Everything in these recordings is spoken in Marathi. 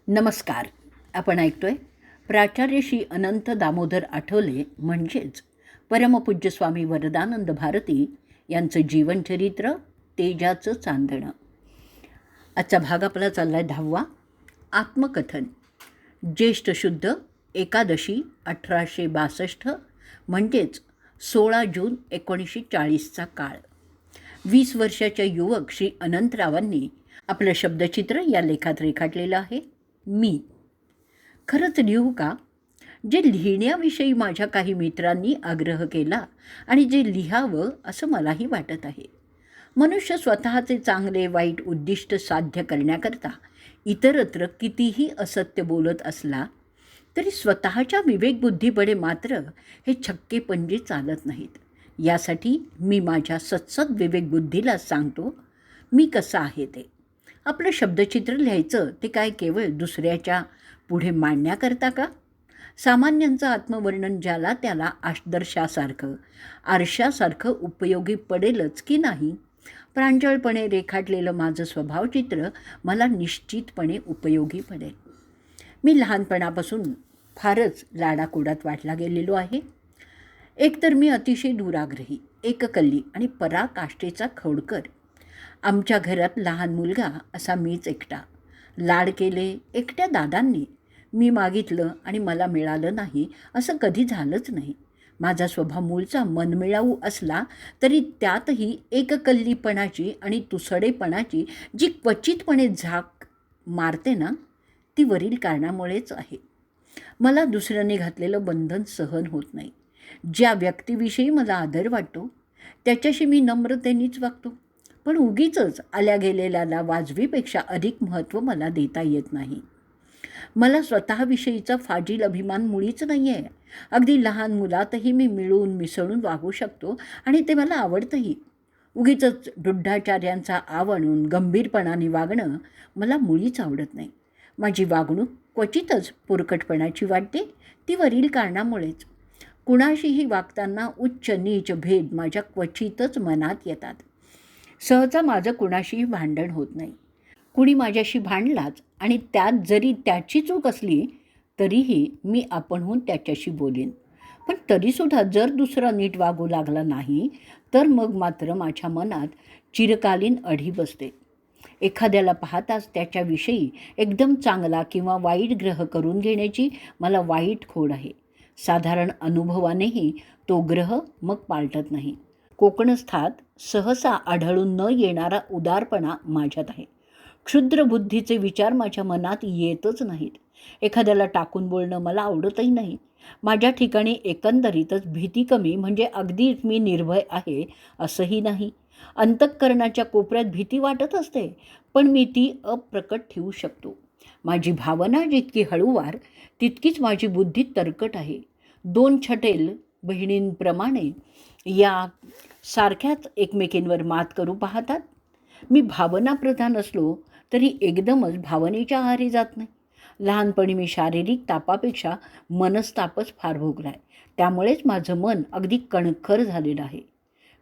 नमस्कार. आपण ऐकतोय प्राचार्य श्री अनंत दामोदर आठवले म्हणजेच परमपूज्य स्वामी वरदानंद भारती यांचं जीवनचरित्र तेजाचं चांदणं. आजचा भाग आपला चालला आहे 10वा. आत्मकथन. ज्येष्ठ शुद्ध एकादशी 1862 म्हणजेच 16 जून 1940चा काळ. 20 वर्षाच्या युवक श्री अनंतरावांनी आपलं शब्दचित्र या लेखात रेखाटलेलं आहे. मी खरंच लिहू का? जे लिहिण्याविषयी माझ्या काही मित्रांनी आग्रह केला आणि जे लिहावं असं मलाही वाटत आहे. मनुष्य स्वतःचे चांगले वाईट उद्दिष्ट साध्य करण्याकरता इतरत्र कितीही असत्य बोलत असला तरी स्वतःच्या विवेकबुद्धीकडे मात्र हे छक्के पंजे चालत नाहीत. यासाठी मी माझ्या सत्सद विवेकबुद्धीला सांगतो मी कसं आहे ते. आपलं शब्दचित्र लिहायचं ते काय केवळ दुसऱ्याच्या पुढे मांडण्याकरता का? सामान्यांचं आत्मवर्णन ज्याला त्याला आरशासारखं उपयोगी पडेलच की नाही? प्रांजळपणे रेखाटलेलं माझं स्वभावचित्र मला निश्चितपणे उपयोगी पडेल. मी लहानपणापासून फारच लाडाकोडात वाढला गेलेलो आहे. एकतर मी अतिशय दुराग्रही, एककल्ली आणि पराकाष्ठेचा खोडकर. आमच्या घरात लहान मुलगा असा मीच एकटा. लाड केले एकट्या दादांनी. मी मागितलं आणि मला मिळालं नाही असं कधी झालंच नाही. माझा स्वभाव मूळचा मनमिळाऊ असला तरी त्यातही एककल्लीपणाची आणि तुसडेपणाची जी क्वचितपणे झाक मारते ना, ती वरील कारणामुळेच आहे. मला दुसऱ्याने घातलेलं बंधन सहन होत नाही. ज्या व्यक्तीविषयी मला आदर वाटतो त्याच्याशी मी नम्रतेनेच वागतो. पण उगीचच आल्या गेलेल्याला वाजवीपेक्षा अधिक महत्त्व मला देता येत नाही. मला स्वतःविषयीचा फाजील अभिमान मुळीच नाही आहे. अगदी लहान मुलातही मी मिळून मिसळून वागू शकतो आणि ते मला आवडतंही. उगीचच ढुढ्ढाचार्यांचा आणून गंभीरपणाने वागणं मला मुळीच आवडत नाही. माझी वागणूक क्वचितच पोरकटपणाची वाटते, ती वरील कारणामुळेच. कुणाशीही वागताना उच्च नीच भेद माझ्या क्वचितच मनात येतात. सहसा माझं कुणाशीही भांडण होत नाही. कुणी माझ्याशी भांडलाच आणि त्यात जरी त्याची चूक असली तरीही मी आपणहून त्याच्याशी बोलेन. पण तरीसुद्धा जर दुसरा नीट वागू लागला नाही तर मग मात्र माझ्या मनात चिरकालीन अढी बसते. एखाद्याला पाहताच त्याच्याविषयी एकदम चांगला किंवा वाईट ग्रह करून घेण्याची मला वाईट खोड आहे. साधारण अनुभवानेही तो ग्रह मग पालटत नाही. कोकणस्थात सहसा आढळून न येणारा उदारपणा माझ्यात आहे. क्षुद्र बुद्धीचे विचार माझ्या मनात येतच नाहीत. एखाद्याला टाकून बोलणं मला आवडतही नाही. माझ्या ठिकाणी एकंदरीतच भीती कमी म्हणजे अगदीच मी निर्भय आहे असंही नाही. अंतःकरणाच्या कोपऱ्यात भीती वाटत असते पण मी ती अप्रकट ठेवू शकतो. माझी भावना जितकी हळूवार तितकीच माझी बुद्धी तरकट आहे. 2 छटेल बहिणींप्रमाणे या सारख्याच एकमेकींवर मात करू पाहतात. मी भावनाप्रधान असलो तरी एकदमच भावनेच्या आहारी जात नाही. लहानपणी मी शारीरिक तापापेक्षा मनस्तापच फार भोगला आहे. त्यामुळेच माझं मन अगदी कणखर झालेलं आहे.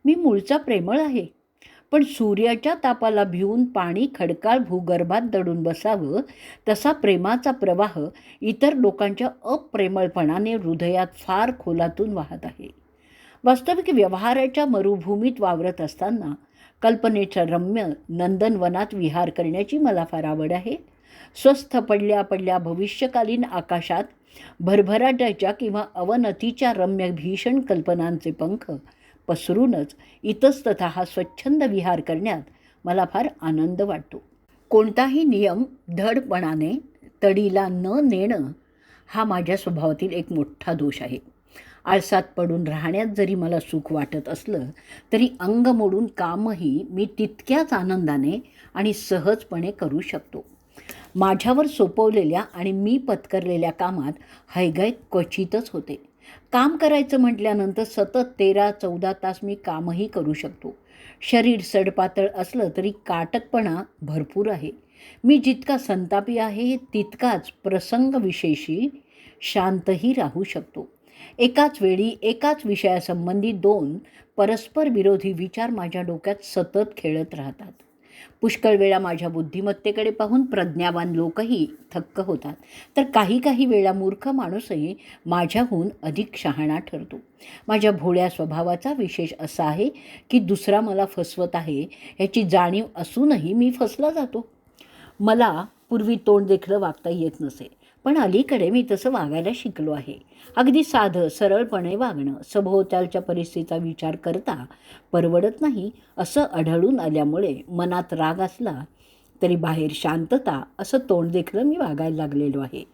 मी मूळचा प्रेमळ आहे, पण सूर्याच्या तापाला भिवून पाणी खडकाळ भूगर्भात दडून बसावं तसा प्रेमाचा प्रवाह इतर लोकांच्या अप्रेमळपणाने हृदयात फार खोलातून वाहत आहे. वास्तविक व्यवहाराच्या मरुभूमीत वावरत असताना कल्पनेच्या रम्य नंदनवनात विहार करण्याची मला फार आवड आहे. स्वस्थ पडल्या भविष्यकालीन आकाशात भरभराटाच्या किंवा अवनतीच्या रम्य भीषण कल्पनांचे पंख पसरूनच इतस्ततः स्वच्छंद विहार करण्यात मला फार आनंद वाटतो. कोणताही नियम धडपणाने तडीला न नेणं हा माझ्या स्वभावातील एक मोठा दोष आहे. आळसात पडून राहण्यात जरी मला सुख वाटत असलं तरी अंग मोडून कामही मी तितक्याच आनंदाने आणि सहजपणे करू शकतो. माझ्यावर सोपवलेल्या आणि मी पत्करलेल्या कामात हयगय क्वचितच होते. काम करायचं म्हटल्यानंतर सतत 13-14 तास मी कामही करू शकतो. शरीर सडपातळ असलं तरी काटकपणा भरपूर आहे. मी जितका संतापी आहे तितकाच प्रसंगविशेषी शांतही राहू शकतो. एकाच वेळी एकाच विषयासंबंधी 2 परस्पर विरोधी विचार माझ्या डोक्यात सतत खेळत राहतात. पुष्कळ वेळा माझ्या बुद्धिमत्तेकडे पाहून प्रज्ञावान लोकही थक्क होतात, तर काही वेळा मूर्ख माणूसही माझ्याहून अधिक शहाणा ठरतो. माझ्या भोळ्या स्वभावाचा विशेष असा आहे की दुसरा मला फसवत आहे ह्याची जाणीव असूनही मी फसला जातो. मला पूर्वी तोंड देखलं वागता येत नसे, पण अलीकडे मी तसं वागायला शिकलो आहे. अगदी साधं सरळपणे वागणं सभोवतालच्या परिस्थितीचा विचार करता परवडत नाही असं आढळून आल्यामुळे मनात राग असला तरी बाहेर शांतता असं तोंड देखलं मी वागायला लागलेलो आहे.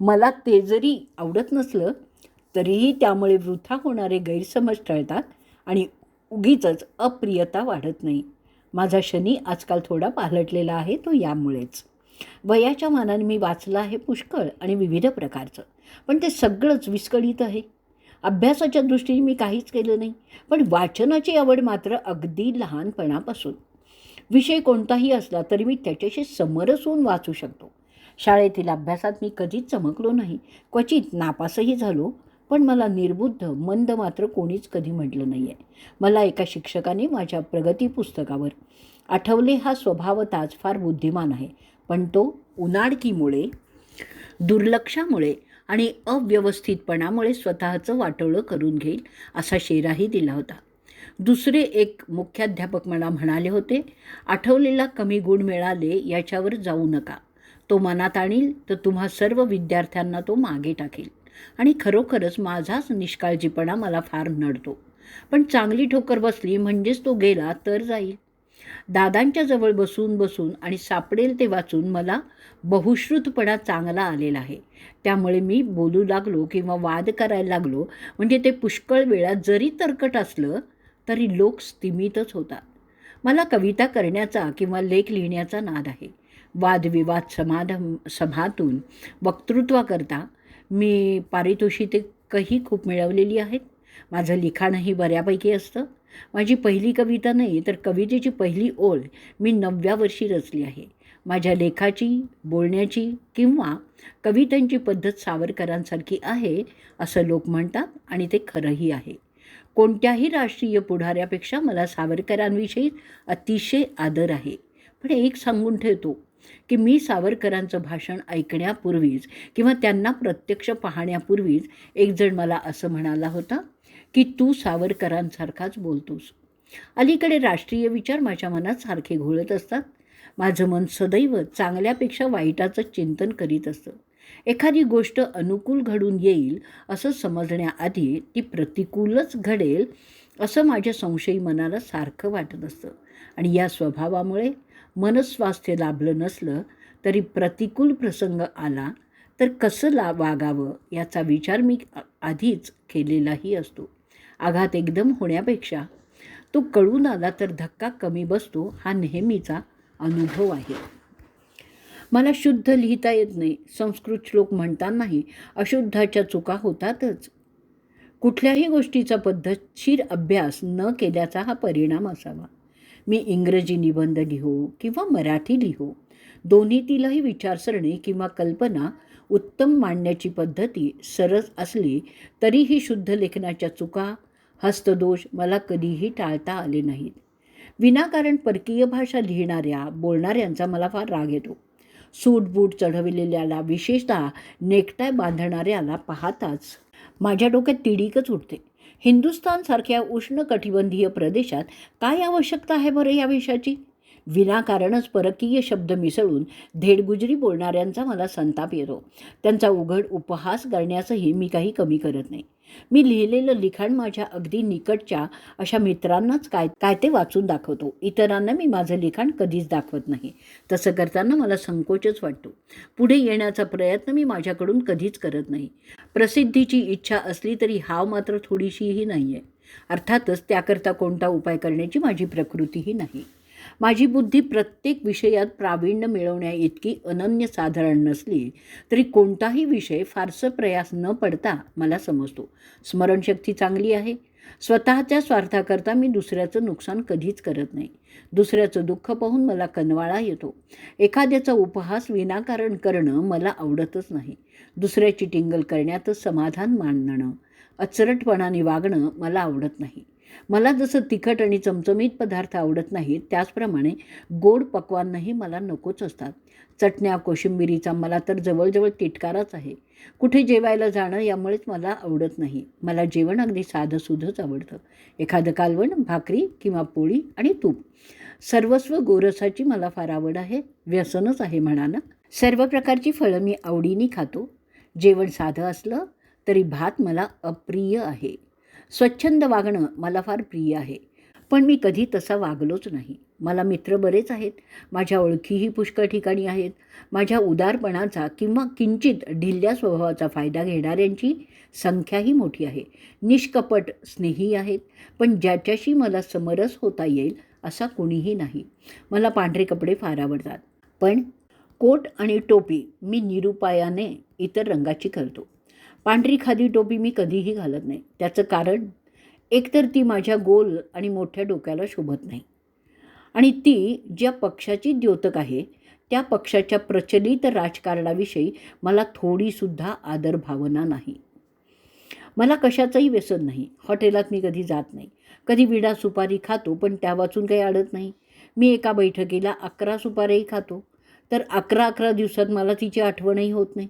मला ते जरी आवडत नसलं तरीही त्यामुळे वृथा होणारे गैरसमज टळतात आणि उगीचच अप्रियता वाढत नाही. माझा शनी आजकाल थोडा पालटलेला आहे, तो यामुळेच. वयाच्या मानाने मी वाचलं आहे पुष्कळ आणि विविध प्रकारचं, पण ते सगळंच विस्कळीत आहे. अभ्यासाच्या दृष्टीने मी काहीच केलं नाही, पण वाचनाची आवड मात्र अगदी लहानपणापासून. विषय कोणताही असला तरी मी त्याच्याशी समरस होऊन वाचू शकतो. शाळेतील अभ्यासात मी कधीच चमकलो नाही, क्वचित नापासही झालो, पण मला निर्बुद्ध मंद मात्र कोणीच कधी म्हटलं नाही आहे. मला एका शिक्षकाने माझ्या प्रगती पुस्तकावर आठवले, हा स्वभावतःच फार बुद्धिमान आहे, पण तो उनाडकीमुळे, दुर्लक्षामुळे आणि अव्यवस्थितपणामुळे स्वतःचं वाटोळं करून घेईल असा शेराही दिला होता. दुसरे एक मुख्याध्यापक मला म्हणाले होते, आठवलेला कमी गुण मिळाले याच्यावर जाऊ नका. तो मनात आणील तर तुम्हा सर्व विद्यार्थ्यांना तो मागे टाकेल. आणि खरोखरच माझाच निष्काळजीपणा मला फार नडतो. पण चांगली ठोकर बसली म्हणजेच तो गेला तर जाईल. दादांच्या जवळ बसून आणि सापडेल ते वाचून मला बहुश्रुतपणा चांगला आलेला आहे. त्यामुळे मी बोलू लागलो किंवा वाद करायला लागलो म्हणजे ते पुष्कळ वेळा जरी तर्कट असलं तरी लोक स्तिमितच होतात. मला कविता करण्याचा किंवा लेख लिहिण्याचा नाद आहे. वादविवाद सभातून वक्तृत्वाकरता मी पारितोषिकही खूप मिळवलेली आहेत. माझं लिखाणही बऱ्यापैकी असतं. माझी पहिली कविता नाही तर कवितेची पहिली ओळ मी 9व्या वर्षी रचली आहे. माझ्या लेखाची, बोलण्याची किंवा कवितांची पद्धत सावरकरांसारखी आहे असं लोक म्हणतात आणि ते खरंही आहे. कोणत्याही राष्ट्रीय पुढाऱ्यापेक्षा मला सावरकरांविषयी अतिशय आदर आहे. पण एक सांगून ठेवतो की मी सावरकरांचं भाषण ऐकण्यापूर्वीच किंवा त्यांना प्रत्यक्ष पाहण्यापूर्वीच एक जण मला असं म्हणाला होता की तू सावरकरांसारखाच बोलतोस. अलीकडे राष्ट्रीय विचार माझ्या मनात सारखे घोळत असतात. माझं मन सदैव चांगल्यापेक्षा वाईटाचं चिंतन करीत असतं. एखादी गोष्ट अनुकूल घडून येईल असं समजण्याआधी ती प्रतिकूलच घडेल असं माझ्या संशयी मनाला सारखं वाटत असतं. आणि या स्वभावामुळे मनस्वास्थ्य लाभलं नसलं तरी प्रतिकूल प्रसंग आला तर कसं वागावं याचा विचार मी आधीच केलेलाही असतो. आघात एकदम होण्यापेक्षा तो कळून आला तर धक्का कमी बसतो, हा नेहमीचा अनुभव आहे. मला शुद्ध लिहिता येत नाही. संस्कृत श्लोक म्हणतानाही अशुद्धाच्या चुका होतातच. कुठल्याही गोष्टीचा पद्धतशीर अभ्यास न केल्याचा हा परिणाम असावा. मी इंग्रजी निबंध लिहो किंवा मराठी लिहो, दोन्हीतीलही विचारसरणी किंवा कल्पना उत्तम मांडण्याची पद्धती सरस असली तरीही शुद्ध लेखनाच्या चुका, हस्तदोष मला कधीही टाळता आले नाहीत. विनाकारण परकीय भाषा लिहिणाऱ्या, बोलणाऱ्यांचा मला फार राग येतो. सूटबूट चढविलेल्याला, विशेषतः नेकटाय बांधणाऱ्याला पाहताच माझ्या डोक्यात तिडीकच उठते. हिंदुस्थानसारख्या उष्णकटिबंधीय प्रदेशात काय आवश्यकता आहे बरं या वेशाची? विनाकारणच परकीय शब्द मिसळून धेडगुजरी बोलणाऱ्यांचा मला संताप येतो. त्यांचा उघड उपहास करण्यासही मी काही कमी करत नाही. मी लिहिलेलं लिखाण माझ्या अगदी निकटच्या अशा मित्रांनाच काय ते वाचून दाखवतो. इतरांना मी माझं लिखाण कधीच दाखवत नाही. तसं करताना मला संकोचच वाटतो. पुढे येण्याचा प्रयत्न मी माझ्याकडून कधीच करत नाही. प्रसिद्धीची इच्छा असली तरी हाव मात्र थोडीशीही नाही आहे. अर्थातच त्याकरता कोणता उपाय करण्याची माझी प्रकृतीही नाही. माझी बुद्धी प्रत्येक विषयात प्रावीण्य मिळवण्या इतकी अनन्यसाधारण नसली तरी कोणताही विषय फारसं प्रयास न पडता मला समजतो. स्मरणशक्ती चांगली आहे. स्वतःच्या स्वार्थाकरता मी दुसऱ्याचं नुकसान कधीच करत नाही. दुसऱ्याचं दुःख पाहून मला कनवाळा येतो. एखाद्याचा उपहास विनाकारण करणं मला आवडतच नाही. दुसऱ्याची टिंगल करण्यातच समाधान मानणं, अचरटपणाने वागणं मला आवडत नाही. मला जसं तिखट आणि चमचमीत पदार्थ आवडत नाहीत, त्याचप्रमाणे गोड पक्वान्नही मला नकोच असतात. चटण्या, कोशिंबिरीचा मला तर जवळजवळ तिटकाराच आहे. कुठे जेवायला जाणं यामुळेच मला आवडत नाही. मला जेवण अगदी साधंसुधंच आवडतं. एखादं कालवण, भाकरी किंवा पोळी आणि तूप. सर्वस्व गोरसाची मला फार आवड आहे. व्यसनच आहे म्हणा ना. सर्व प्रकारची फळं मी आवडीने खातो. जेवण साधं असलं तरी भात मला अप्रिय आहे. स्वच्छंद वागणं मला फार प्रिय आहे. पण मी कधी तसा वागलोच नाही. मला मित्र बरेच आहेत. माझ्या ओळखीही पुष्कळ ठिकाणी आहेत. माझ्या उदारपणाचा किंवा किंचित ढिल्या स्वभावाचा फायदा घेणाऱ्यांची संख्याही मोठी आहे. निष्कपट स्नेही आहेत, पण ज्याच्याशी मला समरस होता येईल असा कोणीही नाही. मला पांढरे कपडे फार आवडतात, पण कोट आणि टोपी मी निरुपायाने इतर रंगाची करतो. पांढरी खादी टोपी मी कधीही घालत नाही. त्याचं कारण एकतर ती माझ्या गोल आणि मोठ्या डोक्याला शोभत नाही आणि ती ज्या पक्षाची द्योतक आहे त्या पक्षाच्या प्रचलित राजकारणाविषयी मला थोडीसुद्धा आदरभावना नाही. मला कशाचंही व्यसन नाही. हॉटेलात मी कधी जात नाही. कधी विडा सुपारी खातो, पण त्या वाचून काही अडत नाही. मी एका बैठकीला 11 सुपाऱ्याही खातो, तर 11 दिवसात मला तिची आठवणही होत नाही.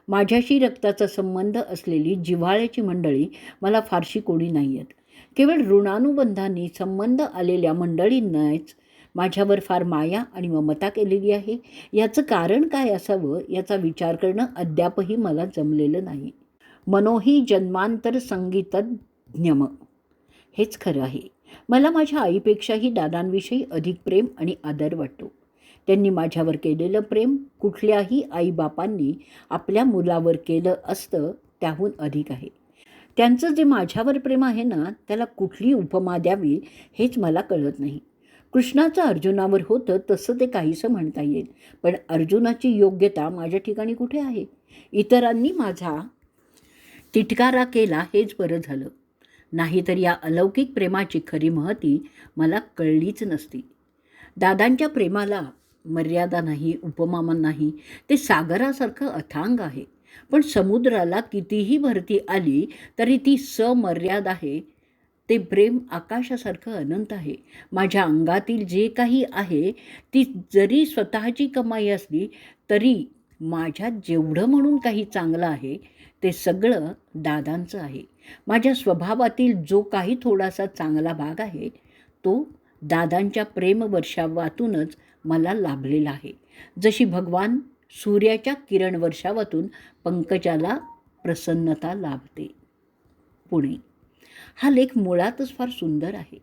माझ्याशी रक्ताचा संबंध असलेली जिव्हाळ्याची मंडळी मला फारशी कोणी नाही आहेत. केवळ ऋणानुबंधांनी संबंध आलेल्या मंडळींनाच माझ्यावर फार माया आणि ममता केलेली आहे. याचं कारण काय असावं याचा विचार करणं अद्यापही मला जमलेलं नाही. मनोही जन्मांतर संगीतज्ञम, हेच खरं आहे. मला माझ्या आईपेक्षाही दादांविषयी अधिक प्रेम आणि आदर वाटतो. त्यांनी माझ्यावर केलेलं प्रेम कुठल्याही आईबापांनी आपल्या मुलावर केलं असतं त्याहून अधिक आहे. त्यांचं जे माझ्यावर प्रेम आहे ना, त्याला कुठली उपमा द्यावी हेच मला कळत नाही. कृष्णाचं अर्जुनावर होतं तसं ते काहीसं म्हणता येईल, पण अर्जुनाची योग्यता माझ्या ठिकाणी कुठे आहे? इतरांनी माझा तिटकारा केला हेच बरं झालं. नाहीतर या अलौकिक प्रेमाची खरी महती मला कळलीच नसती. दादांच्या प्रेमाला मर्यादा नाही, उपमा नाही. ते सागरासारखं अथांग आहे, पण समुद्राला कितीही भरती आली तरी ती समर्याद आहे. ते प्रेम आकाशासारखं अनंत आहे. माझ्या अंगातील जे काही आहे ती जरी स्वतःची कमाई असली तरी माझ्यात जेवढं म्हणून काही चांगलं आहे ते सगळं दादांचं आहे. माझ्या स्वभावातील जो काही थोडासा चांगला भाग आहे तो दादांच्या प्रेमवर्षावातूनच मला लाभलेला आहे. जशी भगवान सूर्याच्या किरणवर्षावातून पंकजाला प्रसन्नता लाभते. पुणे. हा लेख मुळातच फार सुंदर आहे.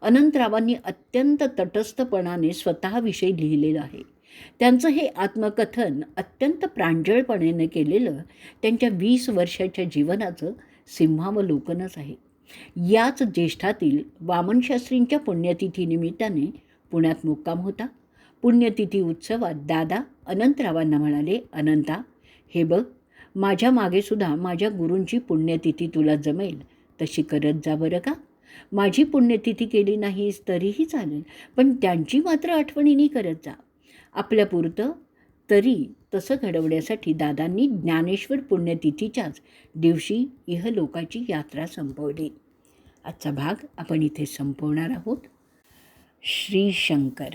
अनंतरावांनी अत्यंत तटस्थपणाने स्वतःविषयी लिहिलेलं आहे. त्यांचं हे आत्मकथन अत्यंत प्रांजळपणे केलेलं त्यांच्या 20 वर्षाच्या जीवनाचं सिंहावलोकनच आहे. याच ज्येष्ठातील वामनशास्त्रींच्या पुण्यतिथीनिमित्ताने पुण्यात मुक्काम होता. पुण्यतिथी उत्सवात दादा अनंतरावांना म्हणाले, अनंता, हे बघ, माझ्या मागेसुद्धा माझ्या गुरूंची पुण्यतिथी तुला जमेल तशी करत जा बरं का. माझी पुण्यतिथी केली नाहीस तरीही चालेल, पण त्यांची मात्र आठवणीने करत जा. आपल्यापुरतं तरी तसं घडवण्यासाठी दादांनी ज्ञानेश्वर पुण्यतिथीच्याच दिवशी इहलोकाची यात्रा संपवली. आजचा भाग आपण इथे संपवणार आहोत. श्री शंकर.